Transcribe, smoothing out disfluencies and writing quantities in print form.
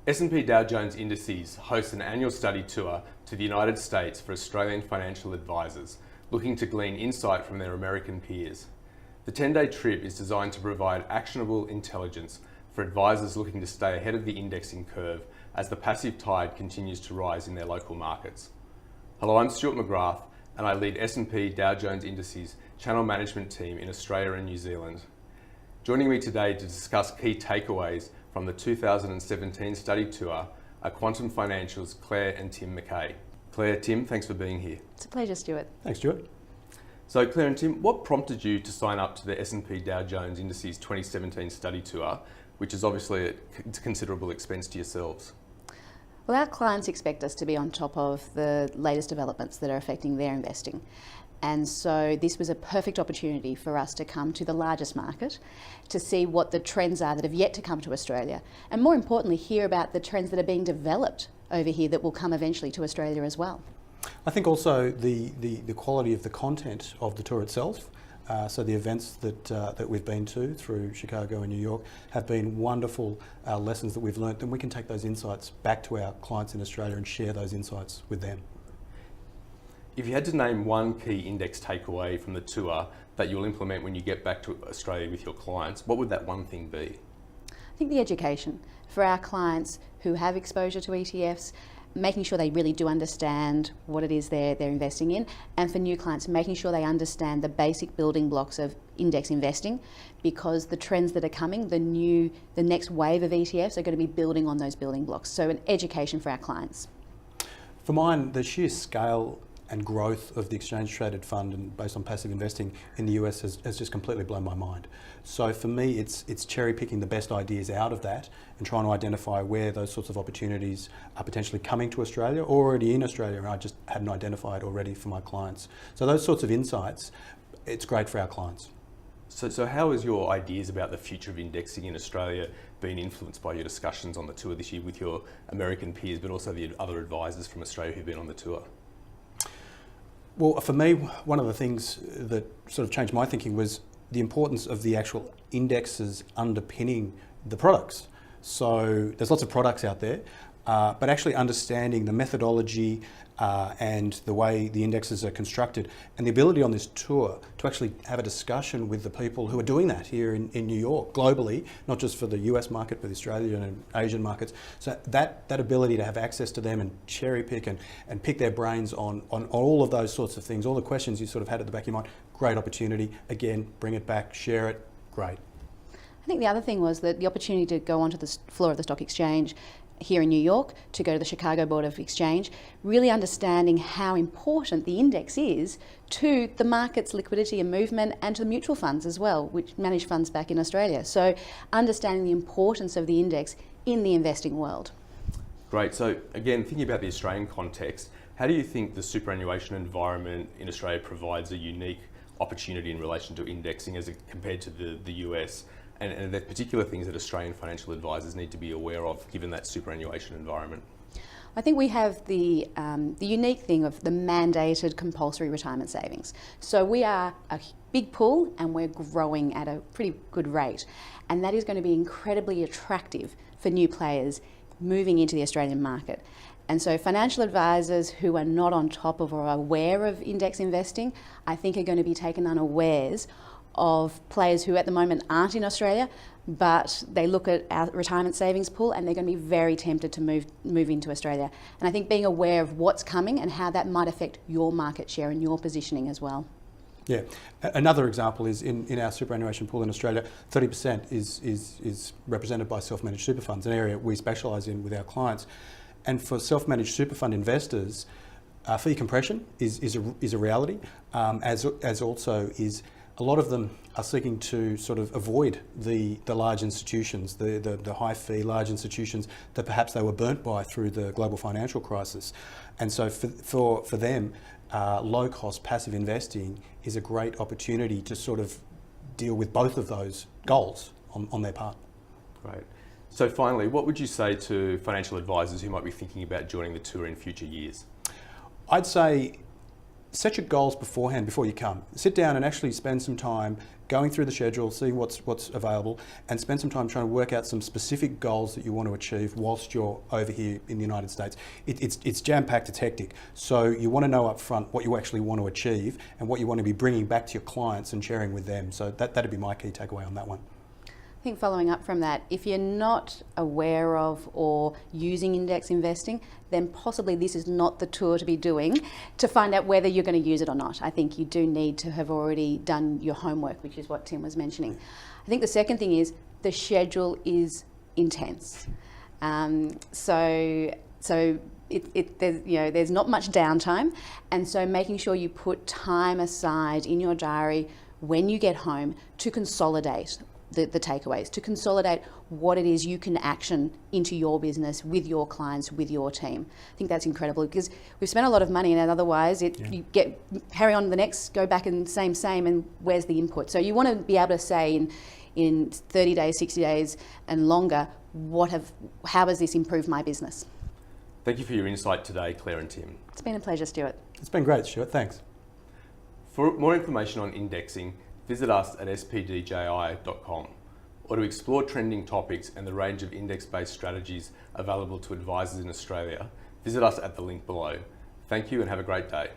S&P Dow Jones Indices hosts an annual study tour to the United States for Australian financial advisors looking to glean insight from their American peers. The 10-day trip is designed to provide actionable intelligence for advisors looking to stay ahead of the indexing curve as the passive tide continues to rise in their local markets. Hello, I'm Stuart McGrath and I lead S&P Dow Jones Indices channel management team in Australia and New Zealand. Joining me today to discuss key takeaways from the 2017 study tour are Quantum Financial's Claire and Tim Mackay. Claire, Tim, thanks for being here. It's a pleasure, Stuart. Thanks, Stuart. So Claire and Tim, what prompted you to sign up to the S&P Dow Jones Indices 2017 study tour, which is obviously a considerable expense to yourselves? Well, our clients expect us to be on top of the latest developments that are affecting their investing. And so this was a perfect opportunity for us to come to the largest market to see what the trends are that have yet to come to Australia. And more importantly, hear about the trends that are being developed over here that will come eventually to Australia as well. I think also the quality of the content of the tour itself. So the events that we've been to through Chicago and New York have been wonderful lessons that we've learnt, and we can take those insights back to our clients in Australia and share those insights with them. If you had to name one key index takeaway from the tour that you'll implement when you get back to Australia with your clients, what would that one thing be? I think the education for our clients who have exposure to ETFs, making sure they really do understand what it is they're investing in, and for new clients, making sure they understand the basic building blocks of index investing, because the trends that are coming, the next wave of ETFs are going to be building on those building blocks. So an education for our clients. For mine, the sheer scale and growth of the exchange-traded fund and based on passive investing in the US has just completely blown my mind. So for me, it's cherry-picking the best ideas out of that and trying to identify where those sorts of opportunities are potentially coming to Australia or already in Australia, and I just hadn't identified already for my clients. So those sorts of insights, it's great for our clients. So how has your ideas about the future of indexing in Australia been influenced by your discussions on the tour this year with your American peers, but also the other advisors from Australia who've been on the tour? Well, for me, one of the things that sort of changed my thinking was the importance of the actual indexes underpinning the products. So there's lots of products out there, but actually understanding the methodology and the way the indexes are constructed, and the ability on this tour to actually have a discussion with the people who are doing that here in New York, globally, not just for the US market, but the Australian and Asian markets. So that ability to have access to them and cherry pick and pick their brains on all of those sorts of things, all the questions you sort of had at the back of your mind, great opportunity. Again, bring it back, share it, great. I think the other thing was that the opportunity to go onto the floor of the stock exchange here in New York, to go to the Chicago Board of Exchange, really understanding how important the index is to the market's liquidity and movement, and to the mutual funds as well, which manage funds back in Australia. So understanding the importance of the index in the investing world. Great. So again, thinking about the Australian context, how do you think the superannuation environment in Australia provides a unique opportunity in relation to indexing as compared to the US? And are there particular things that Australian financial advisors need to be aware of given that superannuation environment? I think we have the unique thing of the mandated compulsory retirement savings. So we are a big pool and we're growing at a pretty good rate. And that is going to be incredibly attractive for new players moving into the Australian market. And so financial advisors who are not on top of or aware of index investing, I think are going to be taken unawares of players who at the moment aren't in Australia, but they look at our retirement savings pool and they're going to be very tempted to move into Australia. And I think being aware of what's coming and how that might affect your market share and your positioning as well. Yeah, another example is in our superannuation pool in Australia, 30% is represented by self-managed super funds, an area we specialise in with our clients. And for self-managed super fund investors, fee compression is a reality, as also is a lot of them are seeking to sort of avoid the large institutions, the high fee large institutions that perhaps they were burnt by through the global financial crisis. And so for them, low cost passive investing is a great opportunity to sort of deal with both of those goals on their part. Great. So finally, what would you say to financial advisors who might be thinking about joining the tour in future years? I'd say set your goals beforehand, before you come. Sit down and actually spend some time going through the schedule, seeing what's available, and spend some time trying to work out some specific goals that you want to achieve whilst you're over here in the United States. It's jam-packed, it's hectic. So you want to know up front what you actually want to achieve and what you want to be bringing back to your clients and sharing with them. So that'd be my key takeaway on that one. I think following up from that, if you're not aware of or using index investing, then possibly this is not the tour to be doing to find out whether you're going to use it or not. I think you do need to have already done your homework, which is what Tim was mentioning. I think the second thing is the schedule is intense. There's not much downtime, and so making sure you put time aside in your diary when you get home to consolidate the takeaways, to consolidate what it is you can action into your business, with your clients, with your team. I think that's incredible because we've spent a lot of money and otherwise you carry on the next, go back and same, and where's the input? So you want to be able to say in 30 days, 60 days and longer, how has this improved my business? Thank you for your insight today, Claire and Tim. It's been a pleasure, Stuart. It's been great, Stuart. Thanks. For more information on indexing, visit us at spdji.com, or to explore trending topics and the range of index-based strategies available to advisors in Australia, visit us at the link below. Thank you and have a great day.